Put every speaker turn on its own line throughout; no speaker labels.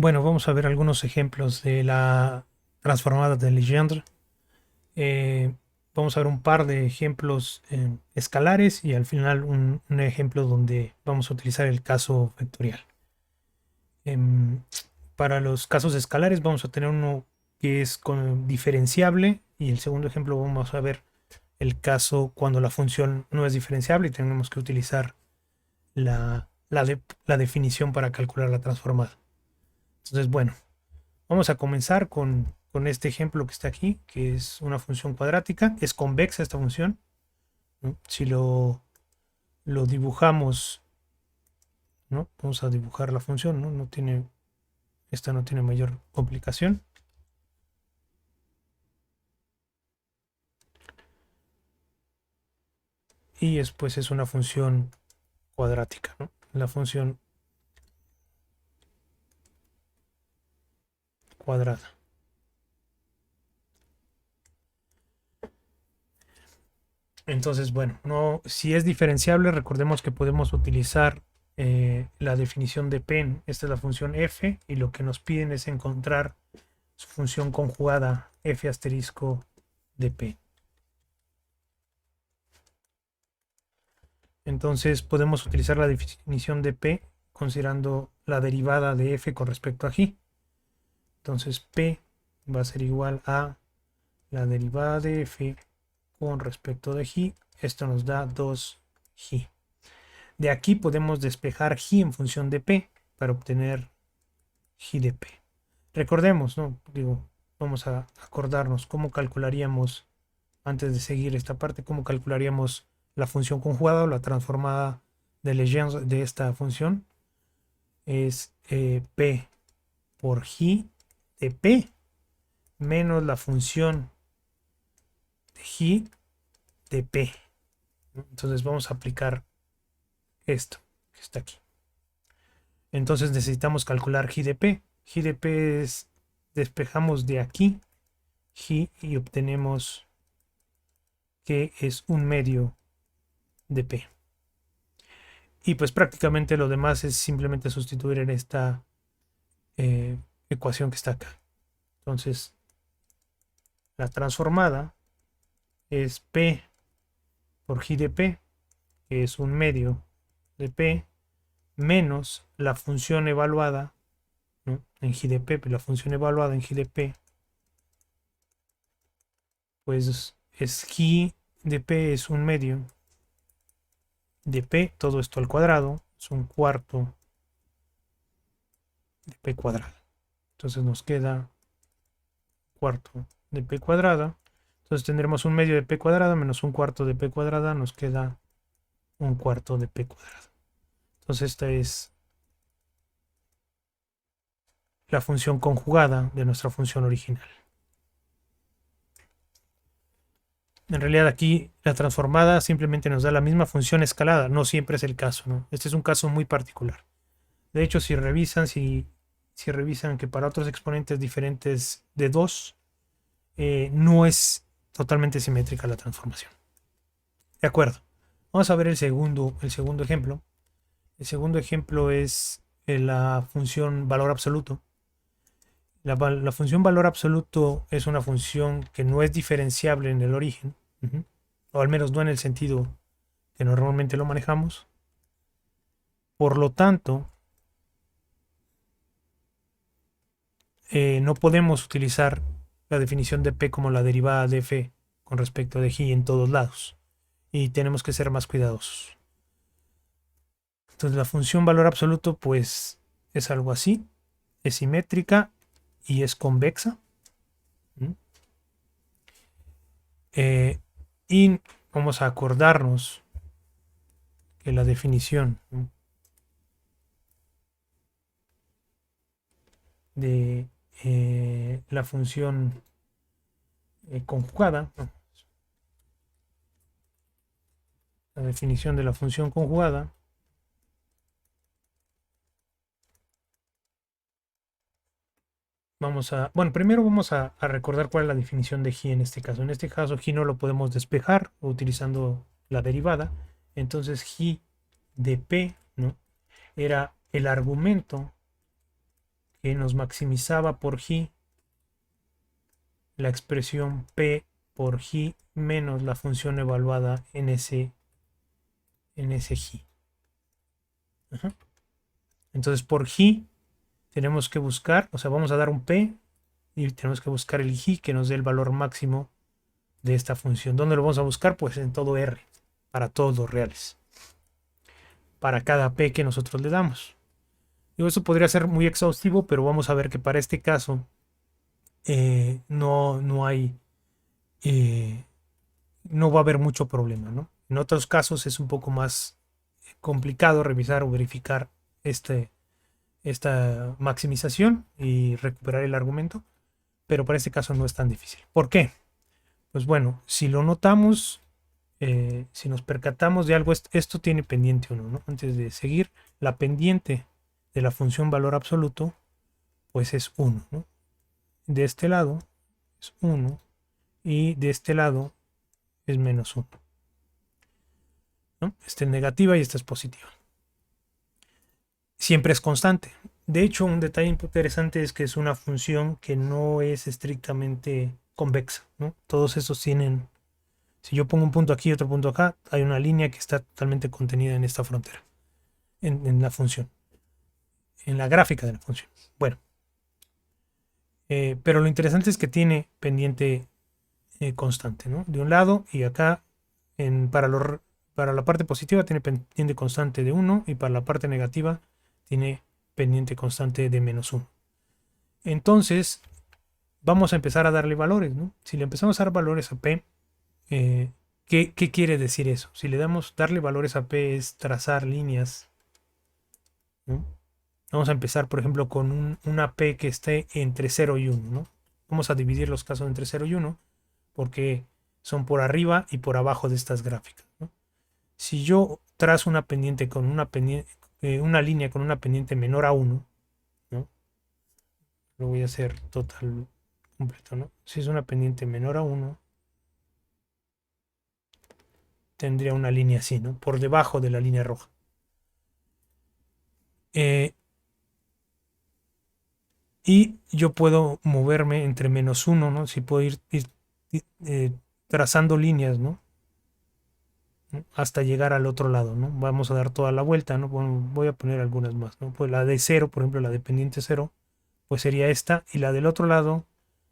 Bueno, vamos a ver algunos ejemplos de la transformada de Legendre. Eh, Vamos a ver un par de ejemplos escalares y al final un ejemplo donde vamos a utilizar el caso vectorial. Em, para los casos escalares vamos a tener uno que es diferenciable y el segundo ejemplo vamos a ver el caso cuando la función no es diferenciable y tenemos que utilizar la definición para calcular la transformada. Entonces, bueno, vamos a comenzar con este ejemplo que está aquí, que es una función cuadrática. Es convexa esta función, ¿no? Si lo dibujamos, ¿no? Vamos a dibujar la función, ¿no? Esta no tiene mayor complicación. Y después es una función cuadrática, ¿no? La función cuadrada. Entonces, bueno, no, si es diferenciable, recordemos que podemos utilizar la definición de Pen. Esta es la función f y lo que nos piden es encontrar su función conjugada f asterisco de p. Entonces podemos utilizar la definición de p considerando la derivada de f con respecto a g. Entonces p va a ser igual a la derivada de f con respecto de g. Esto nos da 2g. De aquí podemos despejar g en función de p para obtener g de p. Recordemos, ¿no? Digo, vamos a acordarnos cómo calcularíamos, antes de seguir esta parte, cómo calcularíamos la función conjugada o la transformada de Legendre de esta función. Es p por g de p menos la función de g de p. Entonces vamos a aplicar esto que está aquí. Entonces necesitamos calcular g de p. G de p es, despejamos de aquí g y obtenemos que es un medio de p. Y pues prácticamente lo demás es simplemente sustituir en esta ecuación que está acá. Entonces la transformada es p por g de p, que es un medio de p, menos la función evaluada, ¿no? En g de p, la función evaluada en g de p, pues es g de p es un medio de p, todo esto al cuadrado, es un cuarto de p cuadrada. Entonces nos queda cuarto de p cuadrada. Entonces tendremos un medio de p cuadrada menos un cuarto de p cuadrada, nos queda un cuarto de p cuadrada. Entonces esta es la función conjugada de nuestra función original. En realidad aquí la transformada simplemente nos da la misma función escalada, no siempre es el caso, ¿no? Este es un caso muy particular. De hecho, si revisan que para otros exponentes diferentes de 2, no es totalmente simétrica la transformación. De acuerdo. Vamos a ver el segundo ejemplo. El segundo ejemplo es la función valor absoluto. La función valor absoluto es una función que no es diferenciable en el origen, o al menos no en el sentido que normalmente lo manejamos. Por lo tanto, no podemos utilizar la definición de p como la derivada de f con respecto de g en todos lados. Y tenemos que ser más cuidadosos. Entonces la función valor absoluto pues es algo así. Es simétrica y es convexa. Y vamos a acordarnos que la definición de la función conjugada, la definición de la función conjugada, primero vamos a recordar cuál es la definición de g en este caso. En este caso g no lo podemos despejar utilizando la derivada. Entonces g de p, ¿no? Era el argumento que nos maximizaba por G la expresión P por G menos la función evaluada en ese G. Ajá. Entonces por G tenemos que buscar, o sea, vamos a dar un P y tenemos que buscar el G que nos dé el valor máximo de esta función. ¿Dónde lo vamos a buscar? Pues en todo R, para todos los reales, para cada P que nosotros le damos. Y eso podría ser muy exhaustivo, pero vamos a ver que para este caso no hay, no va a haber mucho problema, ¿no? En otros casos es un poco más complicado revisar o verificar esta maximización y recuperar el argumento, pero para este caso no es tan difícil. ¿Por qué? Pues bueno, si lo notamos, si nos percatamos de algo, esto tiene pendiente 1, ¿no? Antes de seguir, la pendiente de la función valor absoluto, pues es 1, ¿no? De este lado es 1 y de este lado es menos 1, ¿no? Esta es negativa y esta es positiva. Siempre es constante. De hecho, un detalle interesante es que es una función que no es estrictamente convexa, ¿no? Todos estos tienen, si yo pongo un punto aquí y otro punto acá, hay una línea que está totalmente contenida en esta frontera, en la función, en la gráfica de la función. Bueno, pero lo interesante es que tiene pendiente constante, ¿no? De un lado y acá, para la parte positiva tiene pendiente constante de 1 y para la parte negativa tiene pendiente constante de menos 1. Entonces, vamos a empezar a darle valores, ¿no? Si le empezamos a dar valores a P, ¿qué quiere decir eso? Si le damos darle valores a P es trazar líneas, ¿no? Vamos a empezar, por ejemplo, con una P que esté entre 0 y 1, ¿no? Vamos a dividir los casos entre 0 y 1 porque son por arriba y por abajo de estas gráficas, ¿no? Si yo trazo una pendiente con una línea con una pendiente menor a 1, ¿no? Lo voy a hacer total completo, ¿no? Si es una pendiente menor a 1, tendría una línea así, ¿no? Por debajo de la línea roja. Y yo puedo moverme entre menos 1, ¿no? Si puedo ir trazando líneas, ¿no? Hasta llegar al otro lado, ¿no? Vamos a dar toda la vuelta, ¿no? Bueno, voy a poner algunas más, ¿no? Pues la de 0, por ejemplo, la de pendiente 0, pues sería esta. Y la del otro lado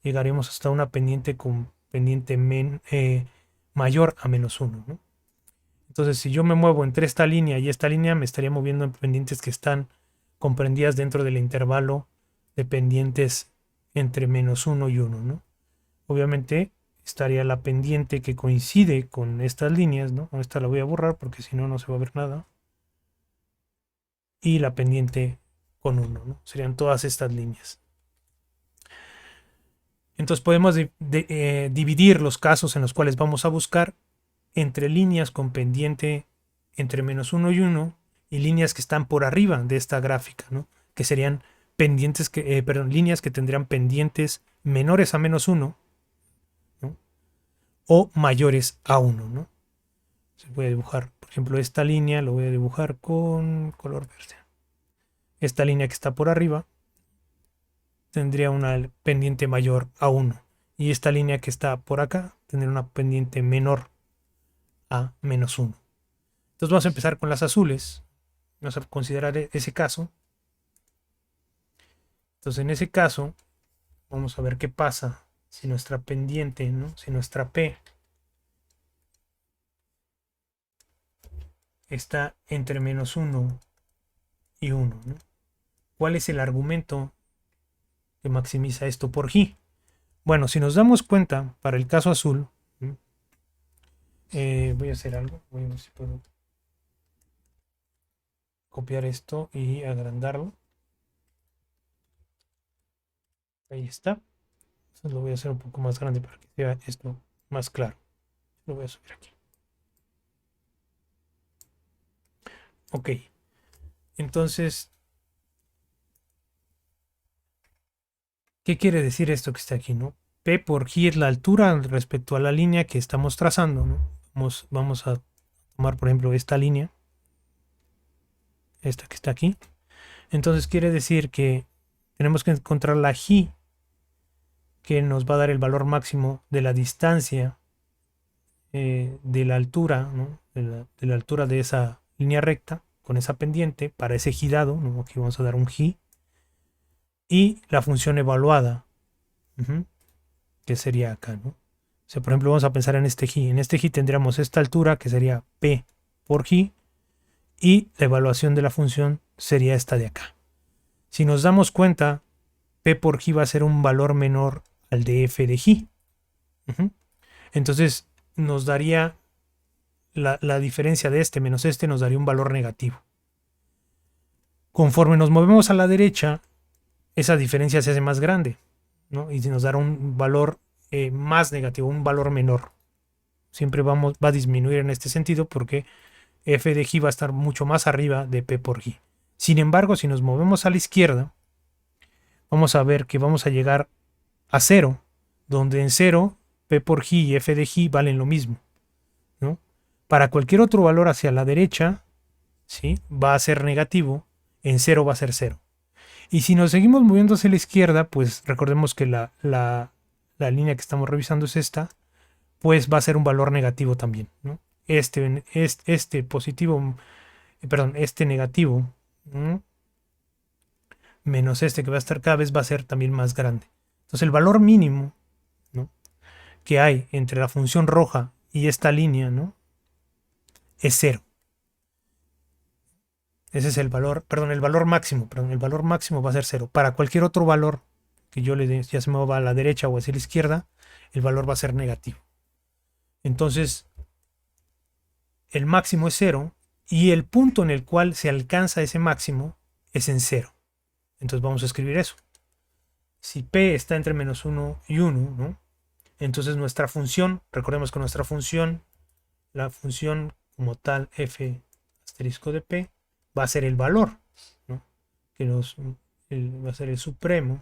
llegaremos hasta una pendiente con pendiente mayor a menos 1, ¿no? Entonces, si yo me muevo entre esta línea y esta línea, me estaría moviendo en pendientes que están comprendidas dentro del intervalo de pendientes entre menos 1 y 1, ¿no? Obviamente estaría la pendiente que coincide con estas líneas, ¿no? Esta la voy a borrar porque si no, no se va a ver nada. Y la pendiente con 1, ¿no? Serían todas estas líneas. Entonces podemos dividir los casos en los cuales vamos a buscar entre líneas con pendiente entre menos 1 y 1 y líneas que están por arriba de esta gráfica, ¿no? Que serían pendientes líneas que tendrían pendientes menores a menos 1, ¿no? O mayores a 1, ¿no? Se puede dibujar, por ejemplo, esta línea lo voy a dibujar con color verde. Esta línea que está por arriba tendría una pendiente mayor a 1 y esta línea que está por acá tendría una pendiente menor a menos 1. Entonces vamos a empezar con las azules. Vamos a considerar ese caso. Entonces en ese caso vamos a ver qué pasa si nuestra pendiente, ¿no? Si nuestra P está entre menos 1 y 1, ¿no? ¿Cuál es el argumento que maximiza esto por G? Bueno, si nos damos cuenta, para el caso azul, voy a hacer algo, voy a ver si puedo copiar esto y agrandarlo. Ahí está. Entonces lo voy a hacer un poco más grande para que sea esto más claro. Lo voy a subir aquí. Ok. Entonces, ¿qué quiere decir esto que está aquí, no? P por G es la altura respecto a la línea que estamos trazando, ¿no? Vamos a tomar, por ejemplo, esta línea. Esta que está aquí. Entonces quiere decir que tenemos que encontrar la G, que nos va a dar el valor máximo de la distancia de la altura, ¿no? de la altura de esa línea recta con esa pendiente para ese G dado, ¿no? Aquí vamos a dar un G, y la función evaluada, que sería acá, ¿no? O sea, por ejemplo, vamos a pensar en este G. En este G tendríamos esta altura, que sería P por G, y la evaluación de la función sería esta de acá. Si nos damos cuenta, P por G va a ser un valor menor al de F de G. Entonces nos daría la diferencia de este menos este, nos daría un valor negativo. Conforme nos movemos a la derecha, esa diferencia se hace más grande, ¿no? Y nos dará un valor más negativo, un valor menor. Siempre va a disminuir en este sentido porque F de G va a estar mucho más arriba de P por G. Sin embargo, si nos movemos a la izquierda, vamos a ver que vamos a llegar a 0, donde en 0 P por G y F de G valen lo mismo, ¿no? Para cualquier otro valor hacia la derecha, ¿sí? Va a ser negativo, en 0 va a ser 0. Y si nos seguimos moviendo hacia la izquierda, pues recordemos que la línea que estamos revisando es esta, pues va a ser un valor negativo también, ¿no? Este positivo, perdón, este negativo, ¿no? Menos este que va a estar cada vez va a ser también más grande. Entonces el valor mínimo, ¿no? que hay entre la función roja y esta línea, ¿no? es 0. Ese es el valor, perdón, el valor máximo, perdón, el valor máximo va a ser 0. Para cualquier otro valor que yo le dé, ya se me va a la derecha o hacia la izquierda, el valor va a ser negativo. Entonces, el máximo es 0 y el punto en el cual se alcanza ese máximo es en 0. Entonces vamos a escribir eso. Si P está entre menos 1 y 1, ¿no? Entonces nuestra función, recordemos que nuestra función, la función como tal f asterisco de P, va a ser el valor, ¿no? que va a ser el supremo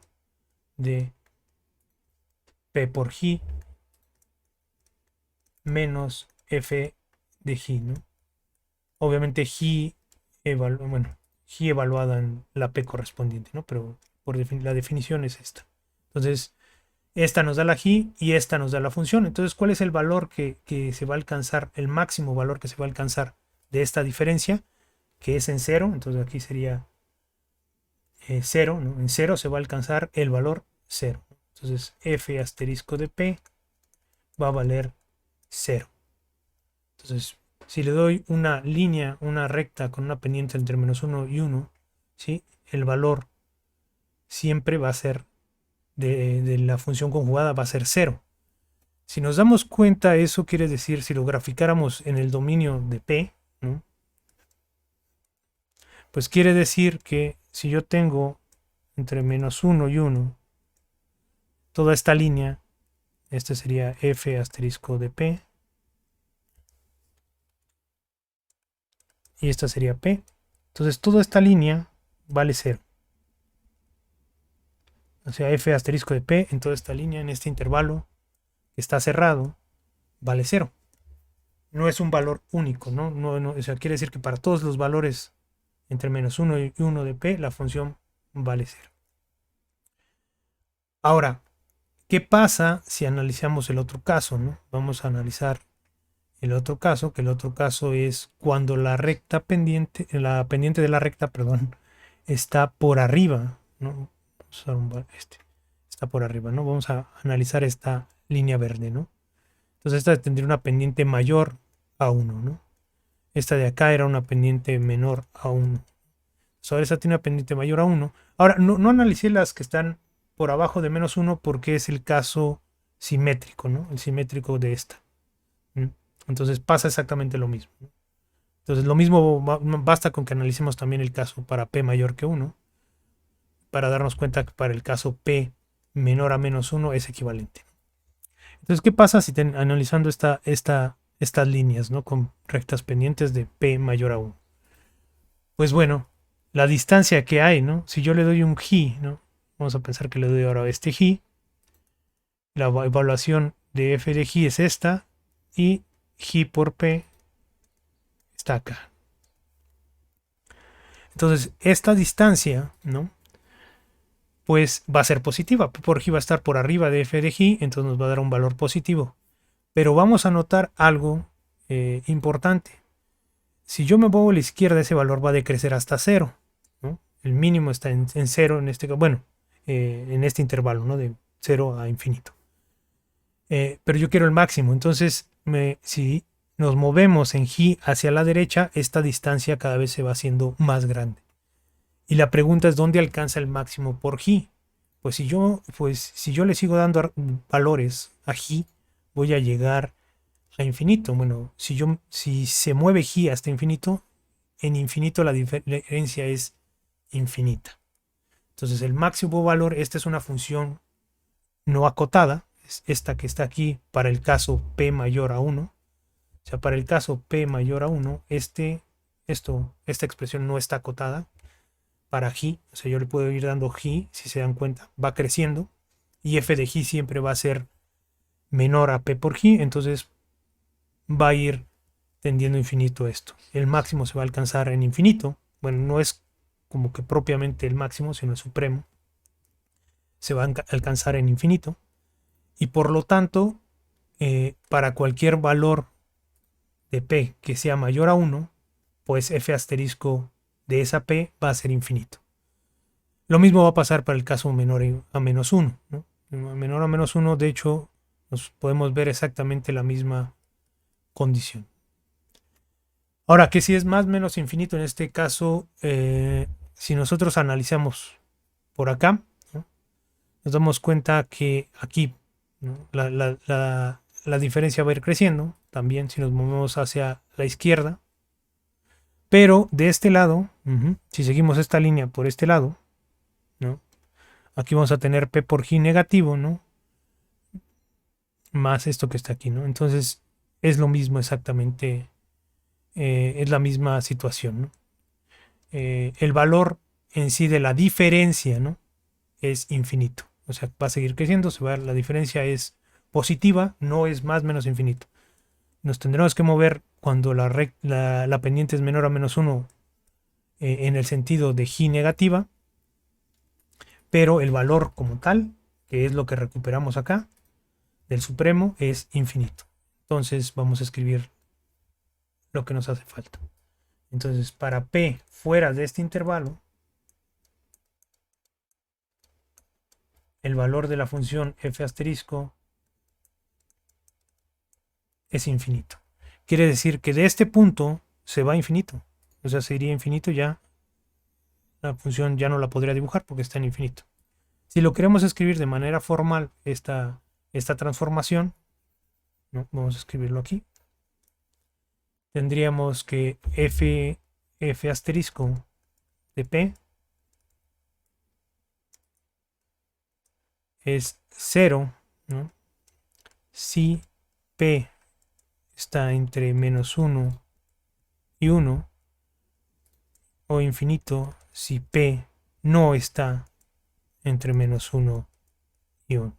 de P por G menos F de G, ¿no? Obviamente G, G evaluada en la P correspondiente, ¿no? Pero la definición es esta. Entonces, esta nos da la G y esta nos da la función. Entonces, ¿cuál es el valor que se va a alcanzar, el máximo valor que se va a alcanzar de esta diferencia? Que es en 0, entonces aquí sería 0, ¿no? En 0 se va a alcanzar el valor 0. Entonces, F asterisco de P va a valer 0. Entonces, si le doy una línea, una recta con una pendiente entre menos 1 y 1, ¿sí? el valor siempre va a ser de la función conjugada va a ser 0. Si nos damos cuenta, eso quiere decir, si lo graficáramos en el dominio de P, ¿no? pues quiere decir que si yo tengo entre menos 1 y 1, toda esta línea, este sería F asterisco de P, y esta sería P. Entonces toda esta línea vale 0. O sea, F asterisco de P en toda esta línea, en este intervalo que está cerrado, vale 0. No es un valor único, ¿no? O sea, quiere decir que para todos los valores entre menos 1 y 1 de P, la función vale 0. Ahora, ¿qué pasa si analizamos el otro caso, ¿no? Vamos a analizar el otro caso, que el otro caso es cuando la pendiente de la recta, perdón, está por arriba, ¿no? Está por arriba, ¿no? Vamos a analizar esta línea verde, ¿no? Entonces esta tendría una pendiente mayor a 1, ¿no? Esta de acá era una pendiente menor a 1. Entonces ahora esta tiene una pendiente mayor a 1. Ahora, no analicé las que están por abajo de menos 1 porque es el caso simétrico, ¿no? El simétrico de esta. Entonces pasa exactamente lo mismo. Entonces lo mismo basta con que analicemos también el caso para P mayor que 1 para darnos cuenta que para el caso P menor a menos 1 es equivalente. Entonces, ¿qué pasa si analizando estas líneas, ¿no? con rectas pendientes de P mayor a 1? Pues bueno, la distancia que hay, ¿no? Si yo le doy un G, ¿no? Vamos a pensar que le doy ahora este G. La evaluación de F de G es esta y G por P está acá. Entonces, esta distancia, ¿no? pues va a ser positiva. P por G va a estar por arriba de f de G, entonces nos va a dar un valor positivo. Pero vamos a notar algo importante. Si yo me muevo a la izquierda, ese valor va a decrecer hasta 0, ¿no? El mínimo está en 0 en este caso, bueno, en este intervalo, ¿no? De 0 a infinito. Pero yo quiero el máximo, entonces si nos movemos en G hacia la derecha, esta distancia cada vez se va haciendo más grande. Y la pregunta es, ¿dónde alcanza el máximo por G? Pues si yo le sigo dando valores a G, voy a llegar a infinito. Bueno, si se mueve G hasta infinito, en infinito la diferencia es infinita. Entonces el máximo valor, esta es una función no acotada, es esta que está aquí para el caso P mayor a 1. O sea, para el caso P mayor a 1, esta expresión no está acotada para G. O sea, yo le puedo ir dando G, si se dan cuenta, va creciendo. Y f de G siempre va a ser menor a P por G, entonces va a ir tendiendo infinito esto. El máximo se va a alcanzar en infinito. Bueno, no es como que propiamente el máximo, sino el supremo. Se va a alcanzar en infinito. Y por lo tanto, para cualquier valor de P que sea mayor a 1, pues f asterisco de esa P va a ser infinito. Lo mismo va a pasar para el caso menor a menos 1, ¿no? Menor a menos 1, de hecho, nos podemos ver exactamente la misma condición. Ahora, que si es más o menos infinito en este caso, si nosotros analizamos por acá, ¿no? Nos damos cuenta que aquí, ¿no? la diferencia va a ir creciendo, también si nos movemos hacia la izquierda. Pero de este lado, si seguimos esta línea por este lado, ¿no? Aquí vamos a tener P por G negativo, ¿no? Más esto que está aquí, ¿no? Entonces es lo mismo exactamente, es la misma situación, ¿no? El valor en sí de la diferencia, ¿no? Es infinito. O sea, va a seguir creciendo, la diferencia es positiva, no es más menos infinito. Nos tendremos que mover cuando la pendiente es menor a menos 1 en el sentido de G negativa, pero el valor como tal, que es lo que recuperamos acá, del supremo, es infinito. Entonces vamos a escribir lo que nos hace falta. Entonces para P fuera de este intervalo, el valor de la función f asterisco es infinito. Quiere decir que de este punto se va a infinito. O sea, se iría infinito, ya la función ya no la podría dibujar porque está en infinito. Si lo queremos escribir de manera formal, esta transformación, ¿no? Vamos a escribirlo aquí. Tendríamos que f asterisco de P es 0, ¿no? Si P está entre menos 1 y 1, o infinito si P no está entre menos 1 y 1.